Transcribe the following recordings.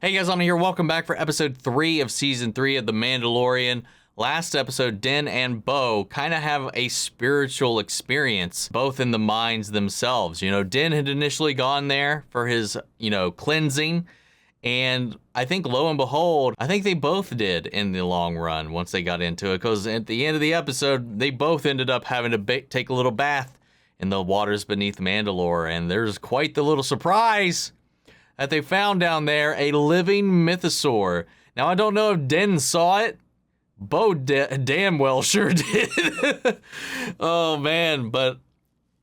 Hey guys, I'm here. Welcome back for episode 3 of season 3 of The Mandalorian. Last episode, Din and Bo kind of have a spiritual experience, both in the mines themselves. You know, Din had initially gone there for his, cleansing. And I think lo and behold, I think they both did in the long run once they got into it. Because at the end of the episode, they both ended up having to take a little bath in the waters beneath Mandalore. And there's quite the little surprise that they found down there, a living mythosaur. Now, I don't know if Din saw it. Bo damn well sure did. Oh, man. But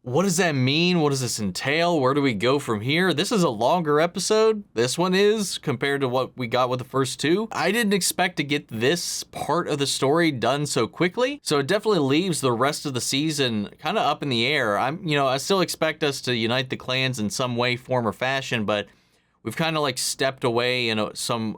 what does that mean? What does this entail? Where do we go from here? This is a longer episode. This one is, compared to what we got with the first two. I didn't expect to get this part of the story done so quickly. So it definitely leaves the rest of the season kind of up in the air. I still expect us to unite the clans in some way, form, or fashion, but we've kind of like stepped away in some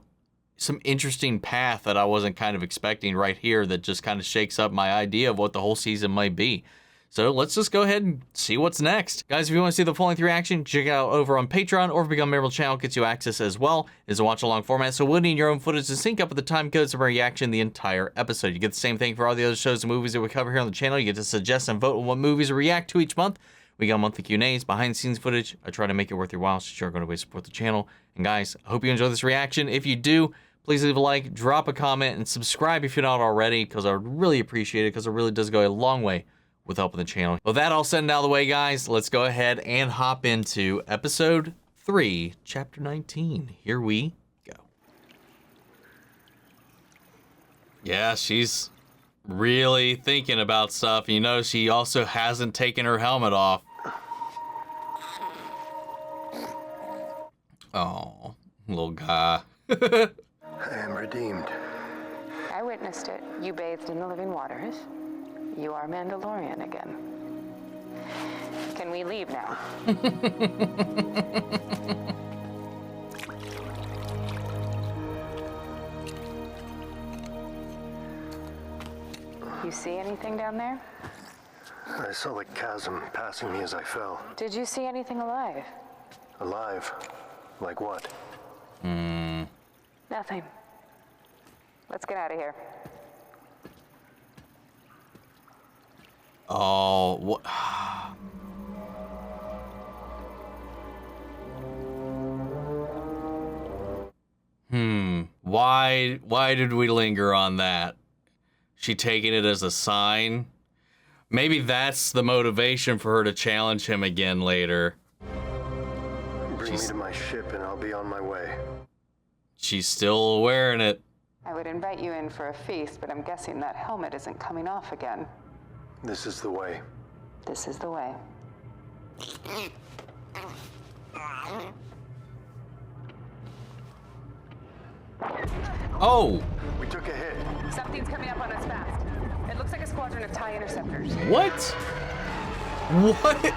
interesting path that I wasn't kind of expecting right here that just kind of shakes up my idea of what the whole season might be. So let's just go ahead and see what's next. Guys, if you want to see the full-length reaction, check it out over on Patreon, or if you become a member of the channel, gets you access as well. It's a watch-along format, so we'll need your own footage to sync up with the time codes of our reaction the entire episode. You get the same thing for all the other shows and movies that we cover here on the channel. You get to suggest and vote on what movies we react to each month. We got monthly Q&As, behind-the-scenes footage. I try to make it worth your while, so you're going to support the channel. And guys, I hope you enjoy this reaction. If you do, please leave a like, drop a comment, and subscribe if you're not already, because I would really appreciate it, because it really does go a long way with helping the channel. With that all said and out of the way, guys, let's go ahead and hop into episode 3, chapter 19. Here we go. Yeah, she's really thinking about stuff. You know, she also hasn't taken her helmet off. Oh, little guy. I am redeemed. I witnessed it. You bathed in the living waters. You are Mandalorian again. Can we leave now? You see anything down there? I saw the chasm passing me as I fell. Did you see anything alive? Alive? Like what? Nothing. Let's get out of here. Oh, what? Why did we linger on that? She taking it as a sign? Maybe that's the motivation for her to challenge him again later. Bring me to my ship and I'll be on my way. She's still wearing it. I would invite you in for a feast, but I'm guessing that helmet isn't coming off again. This is the way. This is the way. Oh! We took a hit. Something's coming up on us fast. It looks like a squadron of Tie Interceptors. What? What?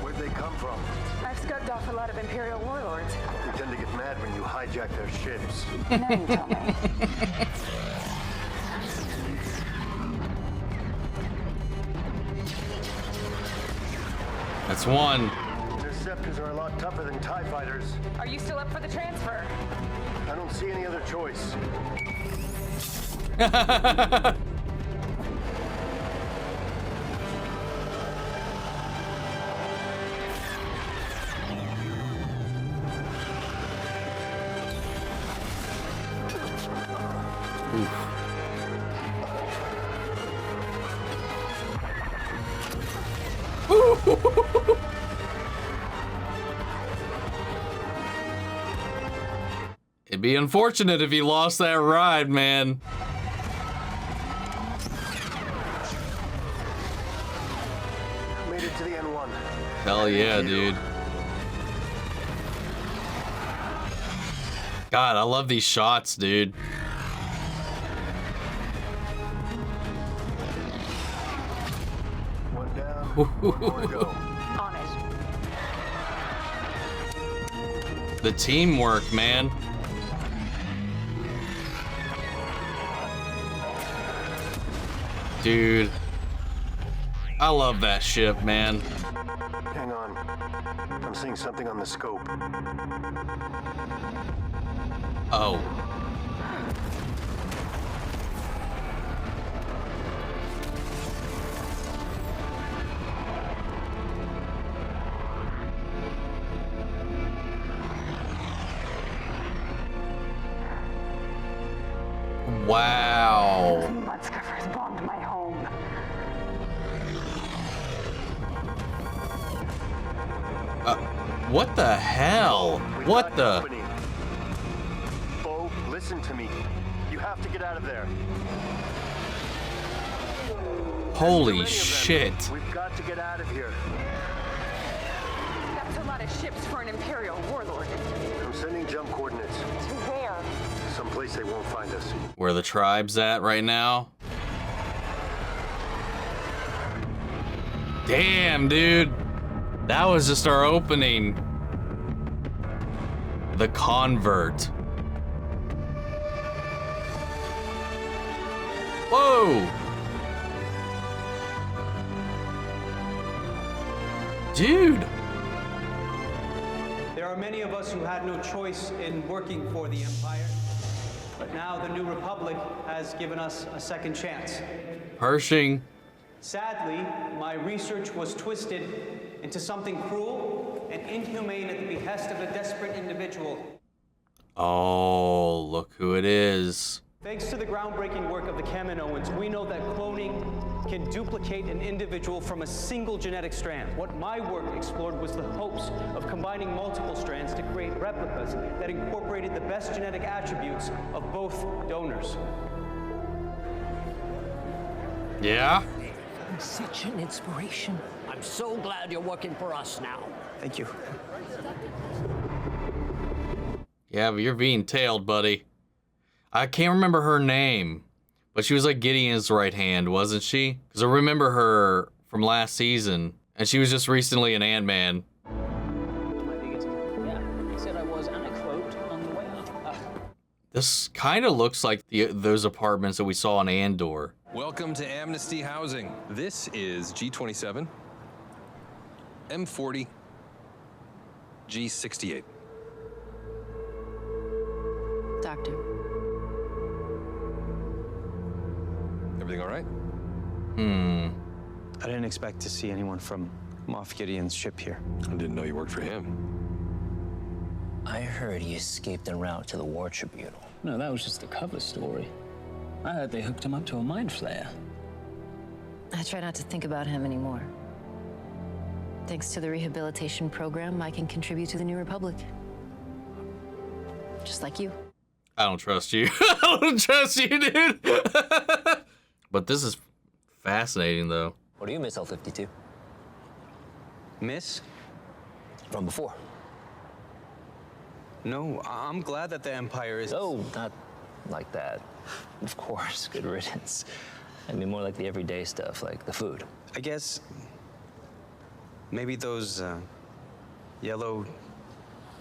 Where'd they come from? I've scoped off a lot of Imperial warlords. They tend to get mad when you hijack their ships. Now you tell me. That's one. Interceptors are a lot tougher than TIE fighters. Are you still up for the transfer? I don't see any other choice. It'd be unfortunate if he lost that ride, man. Made it to the N1. Hell yeah, dude. God, I love these shots, dude. One down, one more to go. On it. The teamwork, man. Dude, I love that ship, man. Hang on. I'm seeing something on the scope. Oh. Wow. Mudskipper's bombed my home. What the hell? What the? Bo, listen to me. You have to get out of there. Holy shit. We've got to get out of here. That's a lot of ships for an Imperial warlord. I'm sending jump coordinates. To where? Someplace they won't find us. Where the tribe's at right now? Damn, dude. That was just our opening. The Convert. Whoa! Dude! There are many of us who had no choice in working for the Empire, but now the New Republic has given us a second chance. Pershing. Sadly, my research was twisted into something cruel and inhumane at the behest of a desperate individual. Oh, look who it is. Thanks to the groundbreaking work of the Kaminoans, we know that cloning can duplicate an individual from a single genetic strand. What my work explored was the hopes of combining multiple strands to create replicas that incorporated the best genetic attributes of both donors. Yeah? Such an inspiration. I'm so glad you're working for us now. Thank you. Yeah, but you're being tailed, buddy. I can't remember her name, but she was like Gideon's right hand, wasn't she? Because I remember her from last season, and she was just recently an Ant-Man. Yeah, he said I was, and I quote, on the way up. This kind of looks like those apartments that we saw on Andor. Welcome to Amnesty Housing. This is G27, M40, G68. Doctor. Everything all right? I didn't expect to see anyone from Moff Gideon's ship here. I didn't know you worked for him. I heard he escaped en route to the War Tribunal. No, that was just a cover story. I heard they hooked him up to a mind flayer. I try not to think about him anymore. Thanks to the rehabilitation program, I can contribute to the New Republic. Just like you. I don't trust you. I don't trust you, dude. But this is fascinating, though. What do you miss, L-52? Miss? From before. No, I'm glad that the Empire is... Oh, not like that. Of course, good riddance. I mean, more like the everyday stuff, like the food. I guess maybe those yellow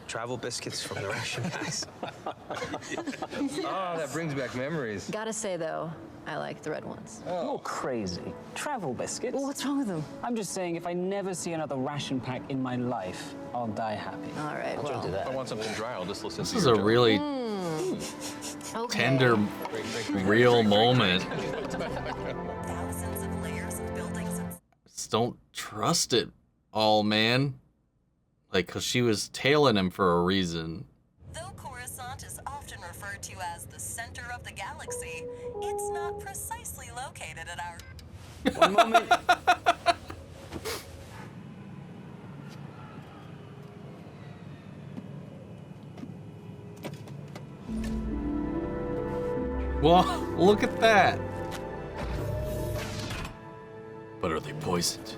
travel biscuits from the ration packs. Oh, that brings back memories. Gotta say, though, I like the red ones. You're crazy. Travel biscuits? Well, what's wrong with them? I'm just saying, if I never see another ration pack in my life, I'll die happy. All right, Don't do well. If I that. want something dry, I'll just listen This to is your a joke. really Okay. tender, real moment. Thousands of layers of buildings and Just don't trust it all, man. Like, because she was tailing him for a reason. though Coruscant is often referred to as the center of the galaxy, it's not precisely located at our... One moment. Well, look at that. But are they poisoned?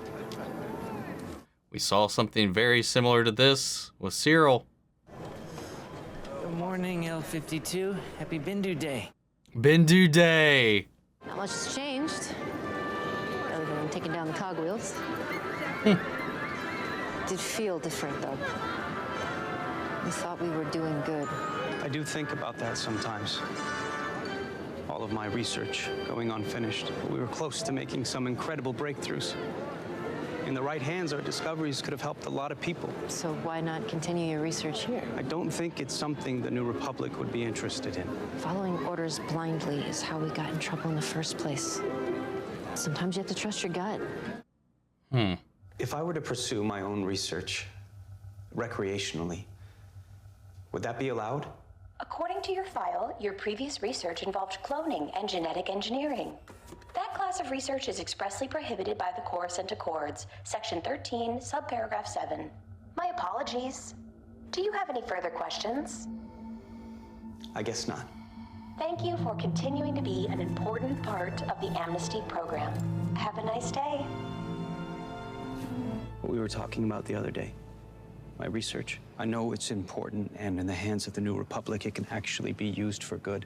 We saw something very similar to this with Cyril. Good morning, L-52. Happy Bindu Day. Bindu Day. Not much has changed. Other than taking down the cogwheels. Did feel different, though. We thought we were doing good. I do think about that sometimes. All of my research going unfinished. We were close to making some incredible breakthroughs. In the right hands, our discoveries could have helped a lot of people. So why not continue your research here? I don't think it's something the New Republic would be interested in. Following orders blindly is how we got in trouble in the first place. Sometimes you have to trust your gut. If I were to pursue my own research recreationally, would that be allowed? According to your file, your previous research involved cloning and genetic engineering. That class of research is expressly prohibited by the Coruscant Accords, Section 13, Subparagraph 7. My apologies. Do you have any further questions? I guess not. Thank you for continuing to be an important part of the amnesty program. Have a nice day. What we were talking about the other day. My research. I know it's important, and in the hands of the New Republic, it can actually be used for good.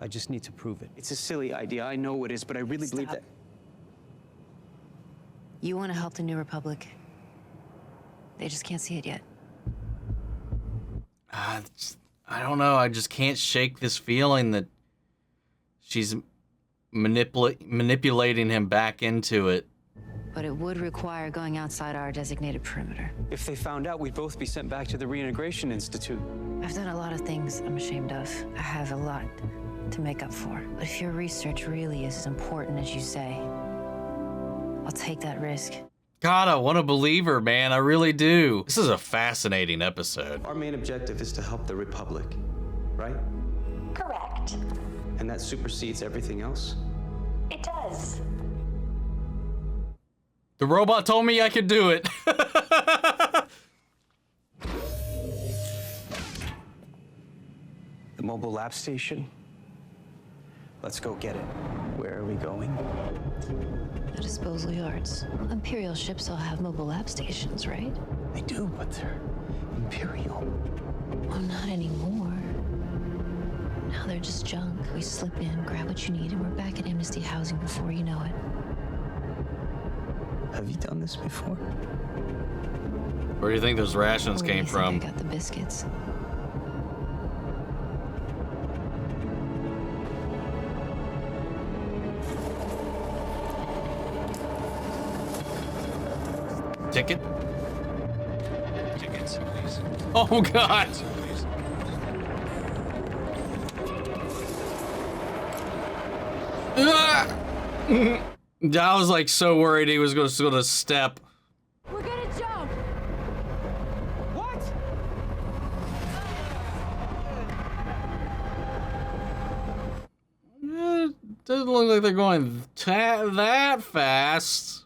I just need to prove it. It's a silly idea, I know it is, but I really believe that... You want to help the New Republic. They just can't see it yet. I don't know. I just can't shake this feeling that she's manipulating him back into it. But it would require going outside our designated perimeter. If they found out, we'd both be sent back to the Reintegration Institute. I've done a lot of things I'm ashamed of. I have a lot to make up for. But if your research really is as important as you say, I'll take that risk. God, I want to believe her, man. I really do. This is a fascinating episode. Our main objective is to help the Republic, right? Correct. And that supersedes everything else? It does. The robot told me I could do it. The mobile lab station? Let's go get it. Where are we going? The disposal yards. Imperial ships all have mobile lab stations, right? They do, but they're Imperial. Well, not anymore. Now they're just junk. We slip in, grab what you need, and we're back at Amnesty housing before you know it. Have you done this before? Where do you think those rations came from? I got the biscuits. Ticket? Tickets, please. Oh, God. Please. I was like so worried he was going to step. We're gonna jump! What? Doesn't look like they're going that fast.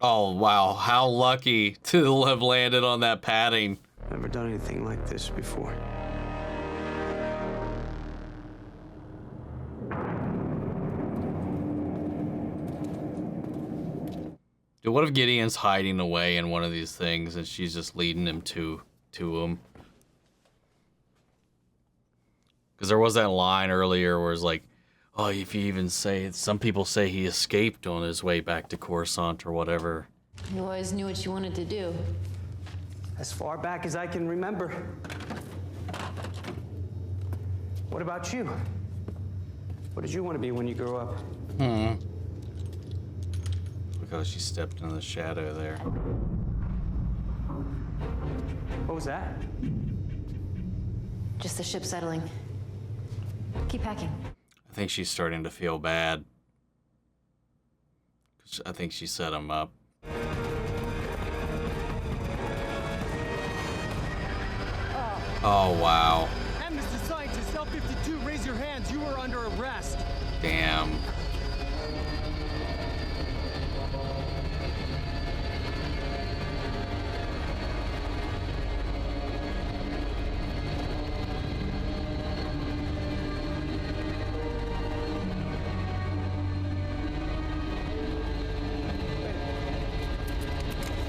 Oh, wow. How lucky to have landed on that padding. Never done anything like this before. Dude, what if Gideon's hiding away in one of these things and she's just leading him to him? Because there was that line earlier where it's like, oh, if you even say, some people say he escaped on his way back to Coruscant or whatever. You always knew what you wanted to do. As far back as I can remember. What about you? What did you want to be when you grew up? Look how she stepped in the shadow there. What was that? Just the ship settling. Keep packing. I think she's starting to feel bad. I think she set him up. Oh, wow. Amnesty scientist L52, raise your hands. You are under arrest. Damn.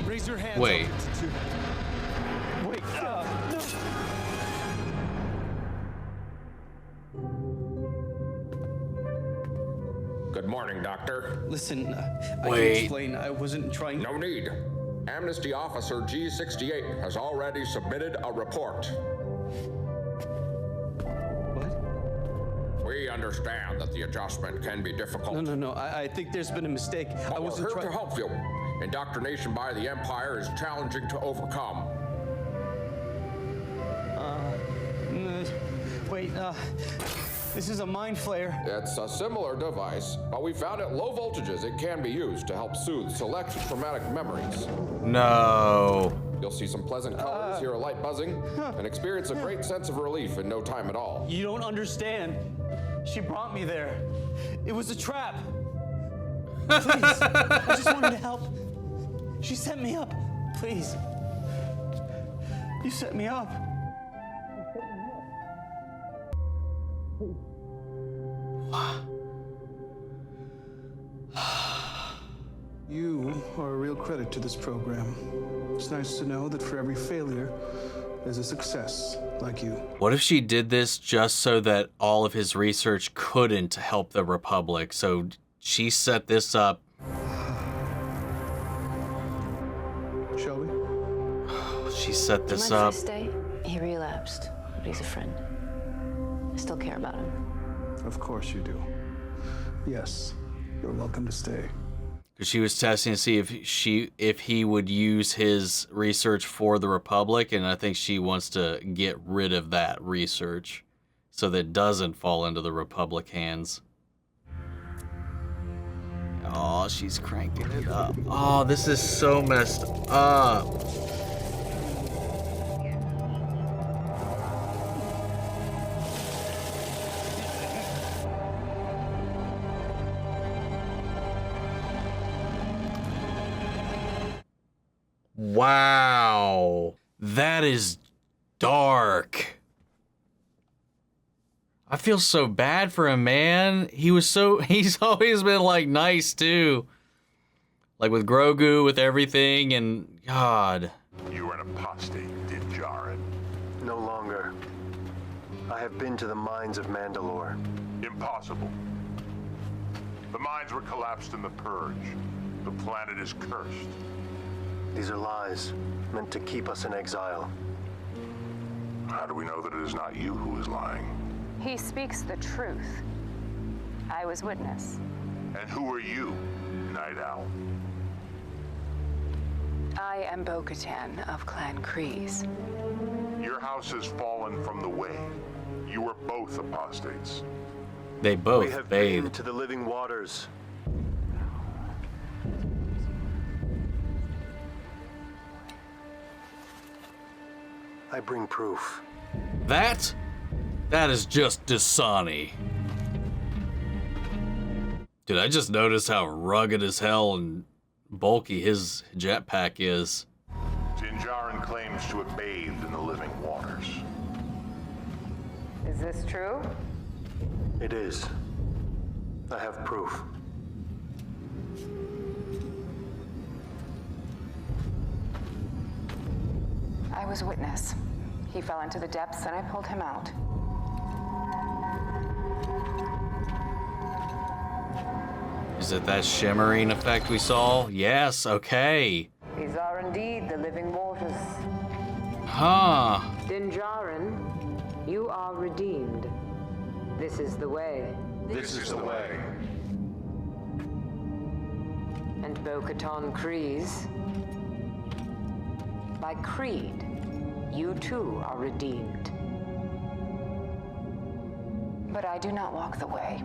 Raise your hands. Wait. Wait. Good morning, Doctor. Listen, I can Wait. explain. I wasn't trying. No need. Amnesty Officer G68 has already submitted a report. What? We understand that the adjustment can be difficult. No. I think there's been a mistake. But I we're wasn't here trying to help you. Indoctrination by the Empire is challenging to overcome. Wait, this is a mind flare. It's a similar device, but we found at low voltages it can be used to help soothe select traumatic memories. No. You'll see some pleasant colors, hear a light buzzing, and experience a great sense of relief in no time at all. You don't understand. She brought me there. It was a trap. Please, I just wanted to help. She set me up. Please. You set me up. You are a real credit to this program. It's nice to know that for every failure, there's a success like you. What if she did this just so that all of his research couldn't help the Republic? So she set this up. Shelby? She set this Do you mind up. if I stay? He relapsed, but he's a friend. I still care about him. Of course you do. Yes, you're welcome to stay. Because she was testing to see if he would use his research for the Republic, and I think she wants to get rid of that research so that it doesn't fall into the Republic hands. Oh, she's cranking it up. Oh, this is so messed up. Wow, that is dark. I feel so bad for him, man. He's always been like nice too. Like with Grogu, with everything, and God. You are an apostate, Din Djarin. No longer. I have been to the mines of Mandalore. Impossible. The mines were collapsed in the Purge. The planet is cursed. These are lies, meant to keep us in exile. How do we know that it is not you who is lying? He speaks the truth. I was witness. And who are you, Night Owl? I am Bo-Katan of Clan Kryze. Your house has fallen from the way. You are both apostates. They both We have bathed. been to the living waters. I bring proof. That is just Dasani. Dude, I just noticed how rugged as hell and bulky his jetpack is. Din Djarin claims to have bathed in the living waters. Is this true? It is. I have proof. I was witness. He fell into the depths and I pulled him out. Is it that shimmering effect we saw? Yes, okay. These are indeed the living waters. Huh. Din Djarin, you are redeemed. This is the way. This is the way. And Bo-Katan Kryze, by creed, you too are redeemed. But I do not walk the way.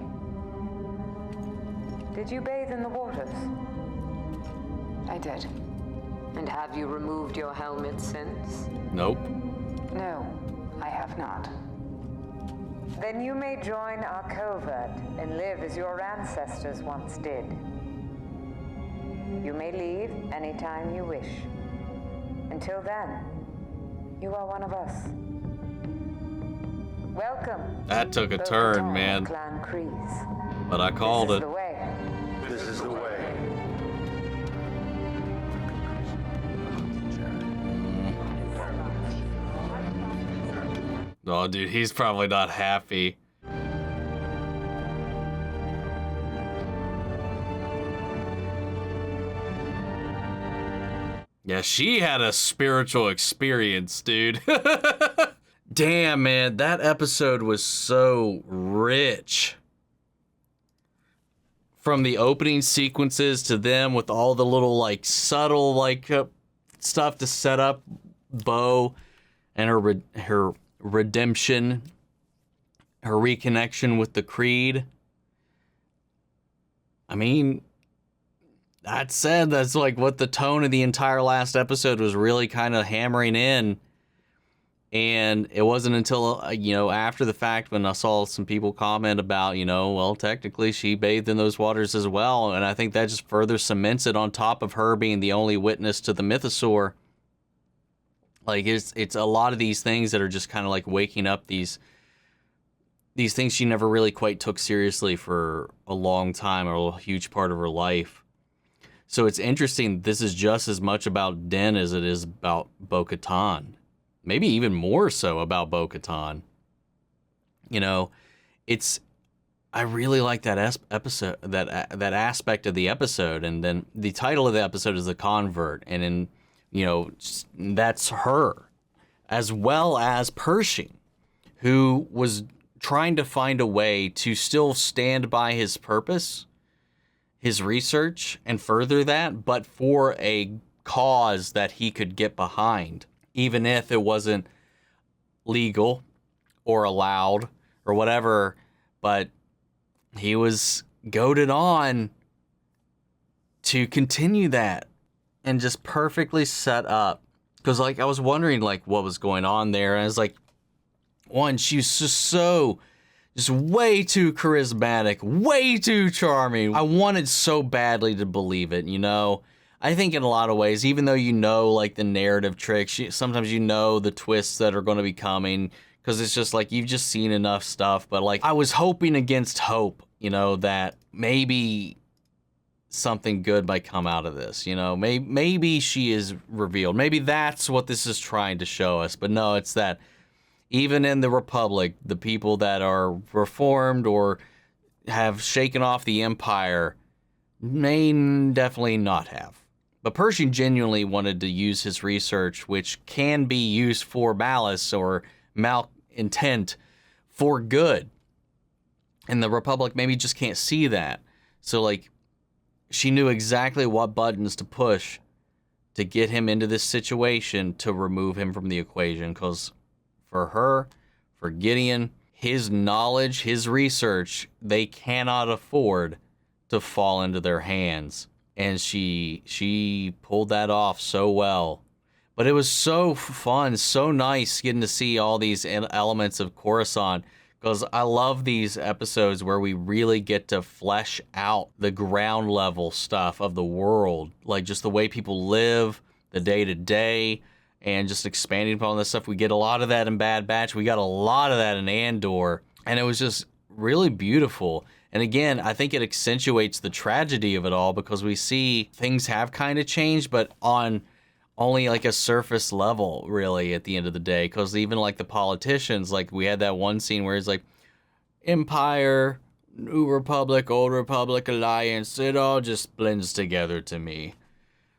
Did you bathe in the waters? I did. And have you removed your helmet since? Nope. No, I have not. Then you may join our covert and live as your ancestors once did. You may leave anytime you wish. Until then, you are one of us. Welcome. That took a turn, man. Clan Kryze. But I called it. This is the way. Oh, dude, he's probably not happy. Yeah, she had a spiritual experience, dude. Damn, man, that episode was so rich. From the opening sequences to them with all the little, like, subtle, like, stuff to set up Bo and her redemption, her reconnection with the Creed. I mean, that said, that's like what the tone of the entire last episode was really kind of hammering in. And it wasn't until, after the fact when I saw some people comment about, well, technically she bathed in those waters as well. And I think that just further cements it on top of her being the only witness to the mythosaur. Like, it's a lot of these things that are just kind of like waking up these things she never really quite took seriously for a long time or a huge part of her life. So it's interesting. This is just as much about Din as it is about Bo-Katan. Maybe even more so about Bo-Katan. I really like that episode, that aspect of the episode. And then the title of the episode is The Convert. And that's her, as well as Pershing, who was trying to find a way to still stand by his purpose, his research, and further that, but for a cause that he could get behind, even if it wasn't legal or allowed or whatever. But he was goaded on to continue that and just perfectly set up. Because, like, I was wondering, like, what was going on there. And I was like, one, she's just way too charismatic, way too charming. I wanted so badly to believe it, I think in a lot of ways, even though like the narrative tricks, sometimes the twists that are going to be coming, because it's just like you've just seen enough stuff. But like I was hoping against hope, that maybe something good might come out of this. Maybe she is revealed. Maybe that's what this is trying to show us. But no, it's that even in the Republic, the people that are reformed or have shaken off the Empire may definitely not have. But Pershing genuinely wanted to use his research, which can be used for malice or malintent, for good. And the Republic maybe just can't see that. So, like, she knew exactly what buttons to push to get him into this situation to remove him from the equation. Because for her, for Gideon, his knowledge, his research, they cannot afford to fall into their hands. And she pulled that off so well. But it was so fun, so nice getting to see all these elements of Coruscant, because I love these episodes where we really get to flesh out the ground level stuff of the world, like just the way people live, the day-to-day, and just expanding upon this stuff. We get a lot of that in Bad Batch. We got a lot of that in Andor, and it was just really beautiful. And again, I think it accentuates the tragedy of it all, because we see things have kind of changed, but on only like a surface level, really, at the end of the day. Because even like the politicians, like we had that one scene where it's like Empire, New Republic, Old Republic, Alliance, it all just blends together to me.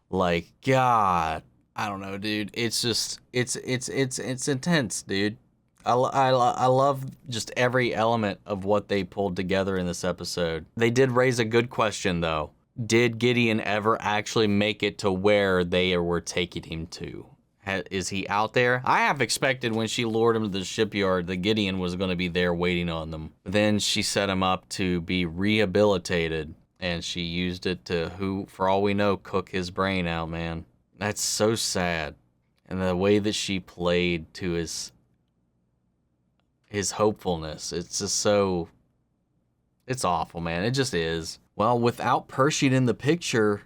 Like, God, I don't know, dude. It's just, it's intense, dude. I love just every element of what they pulled together in this episode. They did raise a good question, though. Did Gideon ever actually make it to where they were taking him to? Is he out there? I have expected when she lured him to the shipyard that Gideon was going to be there waiting on them. But then she set him up to be rehabilitated, and she used it to, for all we know, cook his brain out, man. That's so sad. And the way that she played to his hopefulness, it's just so, it's awful, man. It just is. Well, without Pershing in the picture,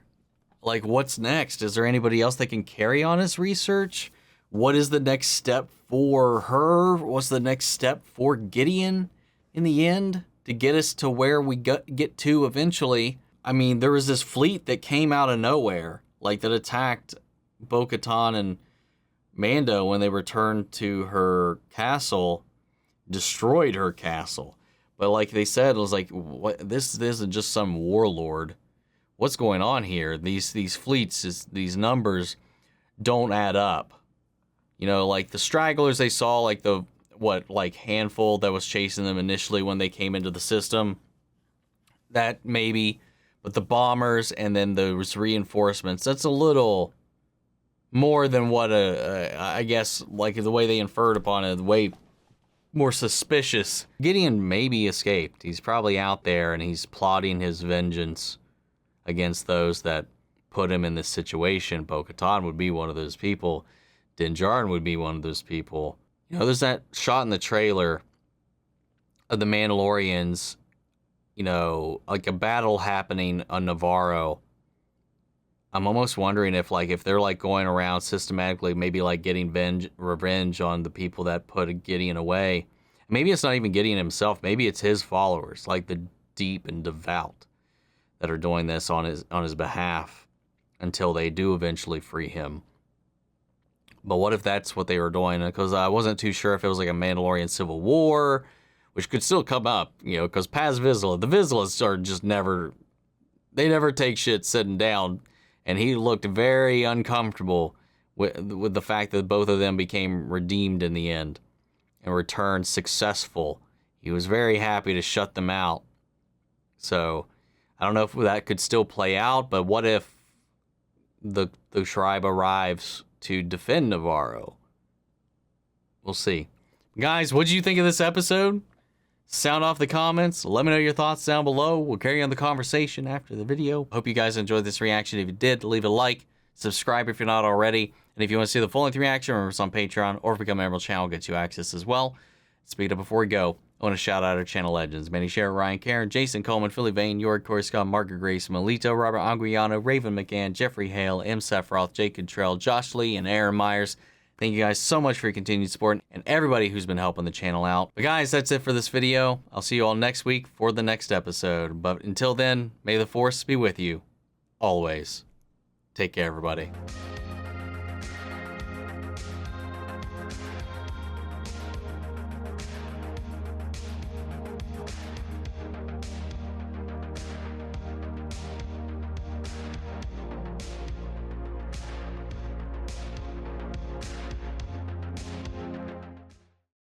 like, what's next? Is there anybody else that can carry on his research? What is the next step for her? What's the next step for Gideon in the end to get us to where we get to eventually? I mean, there was this fleet that came out of nowhere, like that attacked Bo-Katan and Mando when they returned to her castle, destroyed her castle. But like they said, it was like, what? This isn't just some warlord. What's going on here? These fleets, these numbers don't add up. Like the stragglers they saw, like the what, like, handful that was chasing them initially when they came into the system. That maybe, but the bombers and then those reinforcements, that's a little more than what I guess, like, the way they inferred upon it, way more suspicious. Gideon maybe escaped. He's probably out there and he's plotting his vengeance against those that put him in this situation. Bo-Katan would be one of those people. Din Djarin would be one of those people. You know, there's that shot in the trailer of the Mandalorians, you know, like a battle happening on Navarro. I'm almost wondering if they're like going around systematically, maybe like getting revenge on the people that put Gideon away. Maybe it's not even Gideon himself. Maybe it's his followers, like the deep and devout, that are doing this on his behalf until they do eventually free him. But what if that's what they were doing? Because I wasn't too sure if it was like a Mandalorian civil war, which could still come up, you know, because Paz Vizsla, the Vizslas are just never take shit sitting down. And he looked very uncomfortable with the fact that both of them became redeemed in the end and returned successful. He was very happy to shut them out. So I don't know if that could still play out, but what if the tribe arrives to defend Navarro? We'll see. Guys, what did you think of this episode? Sound off the comments. Let me know your thoughts down below. We'll carry on the conversation after the video. Hope you guys enjoyed this reaction. If you did, leave a like, subscribe if you're not already. And if you want to see the full-length reaction, remember it's on Patreon, or if you become a member of the channel, gets you access as well. Speaking of, before we go, I want to shout out our channel legends: Manny Share, Ryan Karen, Jason Coleman, Philly Vane, York Coruscant, Margaret Grace, Melito, Robert Anguiano, Raven McGann, Jeffrey Hale, M. Sephiroth, Jake Cottrell, Josh Lee, and Aaron Myers. Thank you guys so much for your continued support and everybody who's been helping the channel out. But guys, that's it for this video. I'll see you all next week for the next episode. But until then, may the Force be with you always. Take care, everybody.